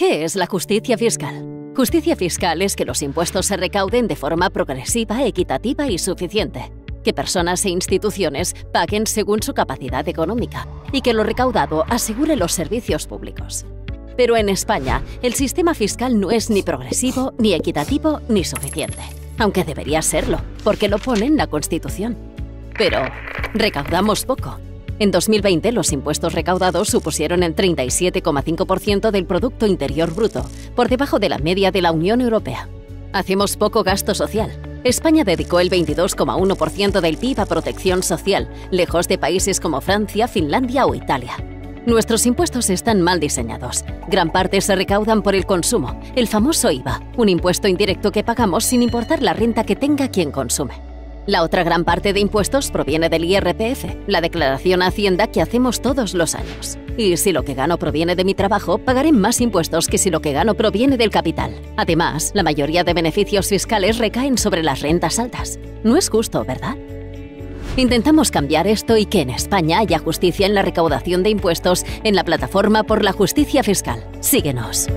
¿Qué es la justicia fiscal? Justicia fiscal es que los impuestos se recauden de forma progresiva, equitativa y suficiente, que personas e instituciones paguen según su capacidad económica y que lo recaudado asegure los servicios públicos. Pero en España, el sistema fiscal no es ni progresivo, ni equitativo, ni suficiente, aunque debería serlo, porque lo pone en la Constitución. Pero recaudamos poco. En 2020, los impuestos recaudados supusieron el 37,5% del Producto Interior Bruto, por debajo de la media de la Unión Europea. Hacemos poco gasto social. España dedicó el 22,1% del PIB a protección social, lejos de países como Francia, Finlandia o Italia. Nuestros impuestos están mal diseñados. Gran parte se recaudan por el consumo, el famoso IVA, un impuesto indirecto que pagamos sin importar la renta que tenga quien consume. La otra gran parte de impuestos proviene del IRPF, la declaración a Hacienda que hacemos todos los años. Y si lo que gano proviene de mi trabajo, pagaré más impuestos que si lo que gano proviene del capital. Además, la mayoría de beneficios fiscales recaen sobre las rentas altas. No es justo, ¿verdad? Intentamos cambiar esto y que en España haya justicia en la recaudación de impuestos en la plataforma por la justicia fiscal. Síguenos.